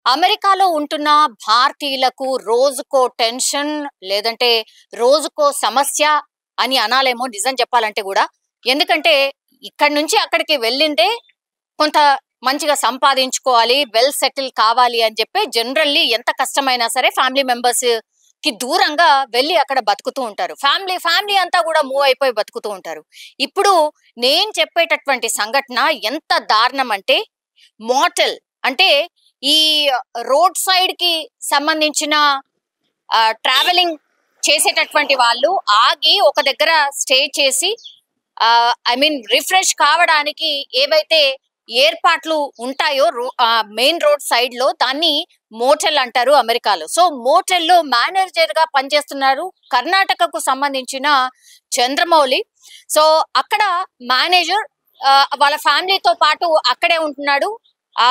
అమెరికాలో ఉంటున్న భారతీయులకు రోజుకో టెన్షన్ లేదంటే రోజుకో సమస్య అని అనాలేమో నిజం చెప్పాలంటే కూడా. ఎందుకంటే ఇక్కడి నుంచి అక్కడికి వెళ్ళిందే కొంత మంచిగా సంపాదించుకోవాలి, వెల్ సెటిల్ కావాలి అని చెప్పి జనరల్లీ ఎంత కష్టమైనా సరే ఫ్యామిలీ మెంబర్స్ కి దూరంగా వెళ్ళి అక్కడ బతుకుతూ ఉంటారు. ఫ్యామిలీ అంతా కూడా మూవ్ అయిపోయి బతుకుతూ ఉంటారు. ఇప్పుడు నేను చెప్పేటటువంటి సంఘటన ఎంత దారుణం అంటే, మోటల్ అంటే ఈ రోడ్ సైడ్ కి సంబంధించిన ట్రావెలింగ్ చేసేటటువంటి వాళ్ళు ఆగి ఒక దగ్గర స్టే చేసి రిఫ్రెష్ కావడానికి ఏవైతే ఏర్పాట్లు ఉంటాయో మెయిన్ రోడ్ సైడ్ లో దాన్ని మోటెల్ అంటారు అమెరికాలో. సో మోటెల్ లో మేనేజర్ గా పనిచేస్తున్నారు కర్ణాటకకు సంబంధించిన చంద్రమౌళి. సో అక్కడ మేనేజర్ వాళ్ళ ఫ్యామిలీతో పాటు అక్కడే ఉంటున్నాడు, ఆ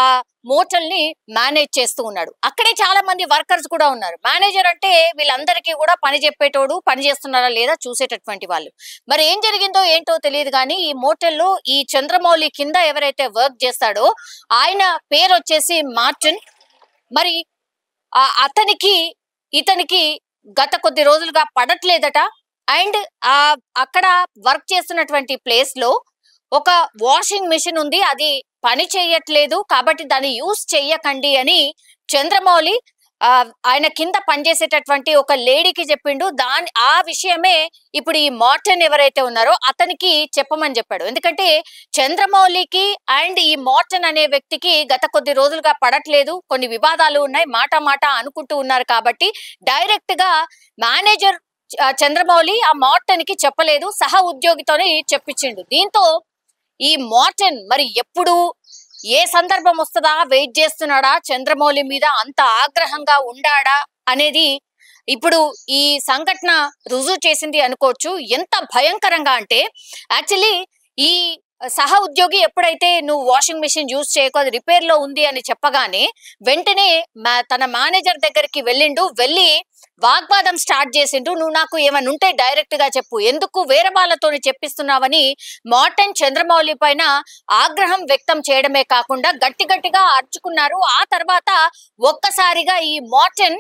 మోటల్ ని మేనేజ్ చేస్తూ ఉన్నాడు. అక్కడే చాలా మంది వర్కర్స్ కూడా ఉన్నారు. మేనేజర్ అంటే వీళ్ళందరికీ కూడా పని చెప్పేటోడు, పని చేస్తున్నారా లేదా చూసేటటువంటి వాళ్ళు. మరి ఏం జరిగిందో ఏంటో తెలియదు కానీ ఈ మోటల్లో ఈ చంద్రమౌళి కింద ఎవరైతే వర్క్ చేస్తాడో ఆయన పేరు వచ్చేసి మార్టిన్. మరి ఇతనికి గత కొద్ది రోజులుగా పడట్లేదట. అండ్ అక్కడ వర్క్ చేస్తున్నటువంటి ప్లేస్ లో ఒక వాషింగ్ మిషన్ ఉంది, అది పని చేయట్లేదు కాబట్టి దాన్ని యూజ్ చెయ్యకండి అని చంద్రమౌళి ఆయన కింద పనిచేసేటటువంటి ఒక లేడీకి చెప్పిండు. ఆ విషయమే ఇప్పుడు ఈ మార్టిన్ ఎవరైతే ఉన్నారో అతనికి చెప్పమని చెప్పాడు. ఎందుకంటే చంద్రమౌళికి అండ్ ఈ మార్టిన్ అనే వ్యక్తికి గత కొద్ది రోజులుగా పడట్లేదు, కొన్ని వివాదాలు ఉన్నాయి, మాట అనుకుంటూ ఉన్నారు. కాబట్టి డైరెక్ట్ గా మేనేజర్ చంద్రమౌళి ఆ మార్టిన్ కి చెప్పలేదు, సహ ఉద్యోగితోనే చెప్పించిండు. దీంతో ఈ మార్టిన్ మరి ఎప్పుడు ఏ సందర్భం వస్తుందా వెయిట్ చేస్తున్నాడా, చంద్రమౌళి మీద అంత ఆగ్రహంగా ఉండాడా అనేది ఇప్పుడు ఈ సంఘటన రుజువు చేసింది అనుకోవచ్చు. ఎంత భయంకరంగా అంటే యాక్చువల్లీ ఈ సహ ఉద్యోగి ఎప్పుడైతే నువ్వు వాషింగ్ మిషన్ యూజ్ చేయకు, అది రిపేర్ లో ఉంది అని చెప్పగానే వెంటనే తన మేనేజర్ దగ్గరికి వెళ్ళి వాగ్వాదం స్టార్ట్ చేసిండు. నువ్వు నాకు ఏమైనా ఉంటే డైరెక్ట్ గా చెప్పు, ఎందుకు వేరే వాళ్ళతో చెప్పిస్తున్నావని మార్టిన్ చంద్రమౌళి పైన ఆగ్రహం వ్యక్తం చేయడమే కాకుండా గట్టిగా అరుచుకున్నారు. ఆ తర్వాత ఒక్కసారిగా ఈ మార్టిన్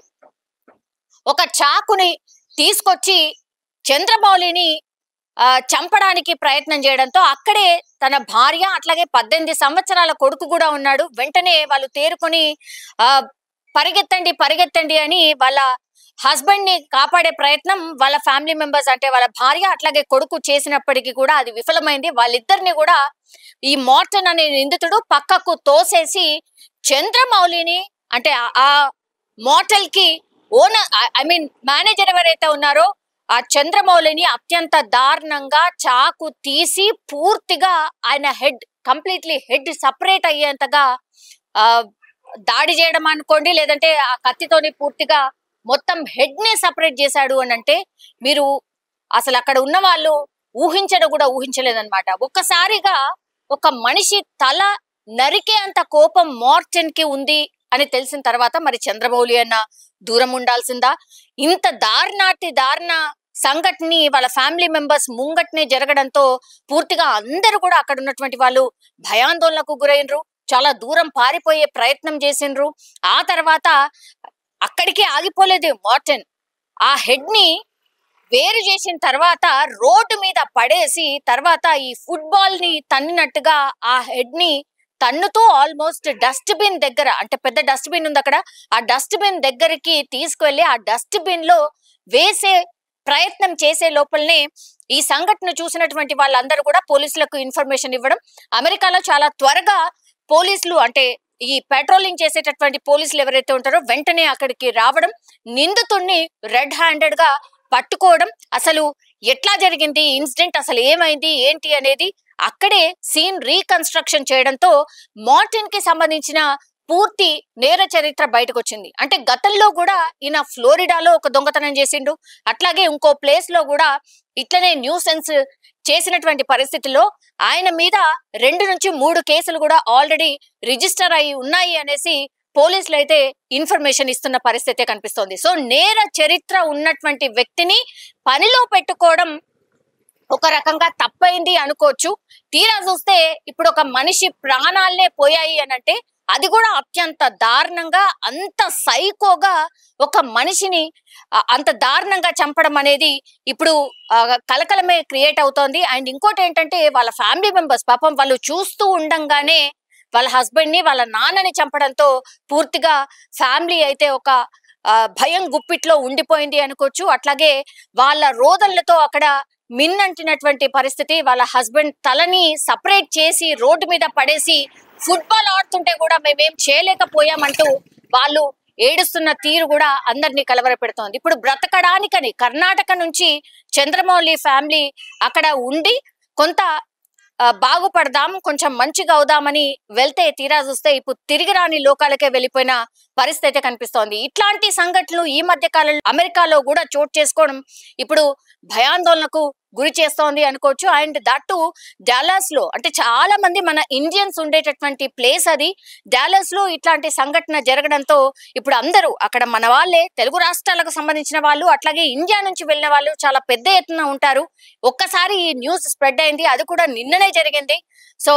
ఒక చాకుని తీసుకొచ్చి చంద్రమౌళిని చంపడానికి ప్రయత్నం చేయడంతో అక్కడే తన భార్య అట్లాగే 18 సంవత్సరాల కొడుకు కూడా ఉన్నాడు. వెంటనే వాళ్ళు తేరుకొని పరిగెత్తండి అని వాళ్ళ హస్బెండ్ ని కాపాడే ప్రయత్నం వాళ్ళ ఫ్యామిలీ మెంబర్స్ అంటే వాళ్ళ భార్య అట్లాగే కొడుకు చేసినప్పటికీ కూడా అది విఫలమైంది. వాళ్ళిద్దరిని కూడా ఈ మార్టిన్ అనే నిందితుడు పక్కకు తోసేసి చంద్రమౌళిని అంటే ఆ మోటల్ కి ఓనర్ మేనేజర్ ఎవరైతే ఉన్నారో ఆ చంద్రమౌళిని అత్యంత దారుణంగా చాకు తీసి పూర్తిగా ఆయన కంప్లీట్లీ హెడ్ సపరేట్ అయ్యేంతగా దాడి చేయడం అనుకోండి, లేదంటే ఆ కత్తితోని పూర్తిగా మొత్తం హెడ్ ని సపరేట్ చేశాడు అని అంటే మీరు అసలు అక్కడ ఉన్న వాళ్ళు ఊహించలేదన్నమాట. ఒక్కసారిగా ఒక మనిషి తల నరికే అంత కోపం మార్టిన్ కి ఉంది అని తెలిసిన తర్వాత మరి చంద్రమౌళి అన్న దూరం ఉండాల్సిందా? ఇంత దారుణ సంఘటన వాళ్ళ ఫ్యామిలీ మెంబర్స్ ముంగట్నే జరగడంతో పూర్తిగా అందరూ కూడా అక్కడ ఉన్నటువంటి వాళ్ళు భయాందోళనకు గురైనరు, చాలా దూరం పారిపోయే ప్రయత్నం చేసిండ్రు. ఆ తర్వాత అక్కడికే ఆగిపోలేదు మార్టిన్, ఆ హెడ్ ని వేరు చేసిన తర్వాత రోడ్డు మీద పడేసి తర్వాత ఈ ఫుట్బాల్ ని తన్నినట్టుగా ఆ హెడ్ ని తన్నుతూ ఆల్మోస్ట్ డస్ట్ బిన్ దగ్గర, అంటే పెద్ద డస్ట్ బిన్ ఉంది అక్కడ, ఆ డస్ట్ బిన్ దగ్గరికి తీసుకువెళ్ళి ఆ డస్ట్ బిన్ లో వేసే ప్రయత్నం చేసే లోపలనే ఈ సంఘటన చూసినటువంటి వాళ్ళందరూ కూడా పోలీసులకు ఇన్ఫర్మేషన్ ఇవ్వడం. అమెరికాలో చాలా త్వరగా పోలీసులు అంటే ఈ పెట్రోలింగ్ చేసేటటువంటి పోలీసులు ఎవరైతే ఉంటారో వెంటనే అక్కడికి రావడం, నిందితుడిని రెడ్ హ్యాండెడ్ గా పట్టుకోవడం, అసలు ఎట్లా జరిగింది ఇన్సిడెంట్, అసలు ఏమైంది ఏంటి అనేది అక్కడే సీన్ రీకన్స్ట్రక్షన్ చేయడంతో మార్టిన్ కి సంబంధించిన పూర్తి నేర చరిత్ర బయటకు వచ్చింది. అంటే గతంలో కూడా ఈయన ఫ్లోరిడాలో ఒక దొంగతనం చేసిండు, అట్లాగే ఇంకో ప్లేస్ లో కూడా ఇట్లనే న్యూసెన్స్ చేసినటువంటి పరిస్థితుల్లో ఆయన మీద 2 నుంచి 3 కేసులు కూడా ఆల్రెడీ రిజిస్టర్ అయి ఉన్నాయి అనేసి పోలీసులు అయితే ఇన్ఫర్మేషన్ ఇస్తున్న పరిస్థితే కనిపిస్తోంది. సో నేర చరిత్ర ఉన్నటువంటి వ్యక్తిని పనిలో పెట్టుకోవడం ఒక రకంగా తప్పైంది అనుకోవచ్చు. తీరా చూస్తే ఇప్పుడు ఒక మనిషి ప్రాణాలనే పోయాయి అనంటే అది కూడా అత్యంత దారుణంగా, అంత సైకోగా ఒక మనిషిని అంత దారుణంగా చంపడం అనేది ఇప్పుడు కలకలమే క్రియేట్ అవుతోంది. అండ్ ఇంకోటి ఏంటంటే వాళ్ళ ఫ్యామిలీ మెంబర్స్ పాపం వాళ్ళు చూస్తూ ఉండంగానే వాళ్ళ హస్బెండ్ ని, వాళ్ళ నాన్నని చంపడంతో పూర్తిగా ఫ్యామిలీ అయితే ఒక భయం గుప్పిట్లో ఉండిపోయింది అనుకోవచ్చు. అట్లాగే వాళ్ళ రోదనలతో అక్కడ మిన్నంటినటువంటి పరిస్థితి. వాళ్ళ హస్బెండ్ తలని సపరేట్ చేసి రోడ్డు మీద పడేసి ఫుట్బాల్ ఆడుతుంటే కూడా మేమేం చేయలేకపోయామంటూ వాళ్ళు ఏడుస్తున్న తీరు కూడా అందరినీ కలవరపెడుతోంది. ఇప్పుడు బ్రతకడానికని కర్ణాటక నుంచి చంద్రమౌళి ఫ్యామిలీ అక్కడ ఉండి కొంత బాగుపడదాం, కొంచెం మంచిగా అవుదామని వెళ్తే తీరా చూస్తే ఇప్పుడు తిరిగి రాని లోకాలకే వెళ్ళిపోయిన పరిస్థితి కనిపిస్తోంది. ఇట్లాంటి సంఘటనలు ఈ మధ్య కాలంలో అమెరికాలో కూడా చోటు చేసుకోవడం ఇప్పుడు భయాందోళనకు గురి చేస్తోంది అనుకోవచ్చు. అండ్ దట్టు డాలస్ లో, అంటే చాలా మంది మన ఇండియన్స్ ఉండేటటువంటి ప్లేస్ అది. డాలస్ లో ఇట్లాంటి సంఘటన జరగడంతో ఇప్పుడు అందరూ అక్కడ మన వాళ్ళే, తెలుగు రాష్ట్రాలకు సంబంధించిన వాళ్ళు, అట్లాగే ఇండియా నుంచి వెళ్ళిన వాళ్ళు చాలా పెద్ద ఎత్తున ఉంటారు. ఒక్కసారి ఈ న్యూస్ స్ప్రెడ్ అయింది, అది కూడా నిన్ననే జరిగింది. సో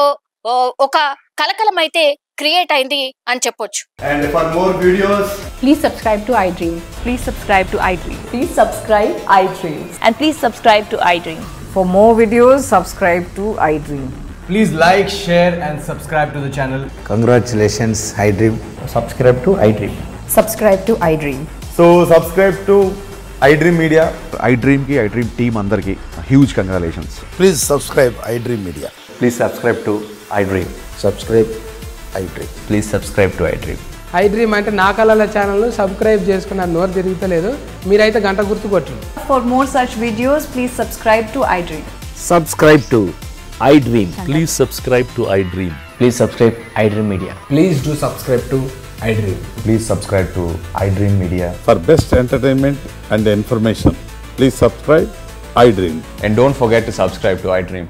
ఒక కలకలం అయితే క్రియేట్ అయింది అని చెప్పొచ్చు. And for more videos, please subscribe to iDream. Please subscribe to iDream. Please subscribe iDream. And please subscribe to iDream. For more videos, subscribe to iDream. please like, share and subscribe to the channel. Congratulations, iDream. Subscribe to iDream. Subscribe to iDream. So subscribe to iDream Media. iDream ki iDream team andarki huge congratulations. Please subscribe iDream Media. Please subscribe to iDream. Subscribe iDream. Please subscribe to iDream. iDream అంటే నా కళల channel subscribe చేసుకున్న నోరు తిరుగుతలేదు, మీరైతే గంట గుర్తు కొట్టండి. For more such videos, please subscribe to iDream. Subscribe to iDream. Please subscribe to iDream. Please subscribe iDream Media. Please do subscribe to iDream. Please subscribe to iDream Media. For best entertainment and information, please subscribe iDream. And don't forget to subscribe to iDream.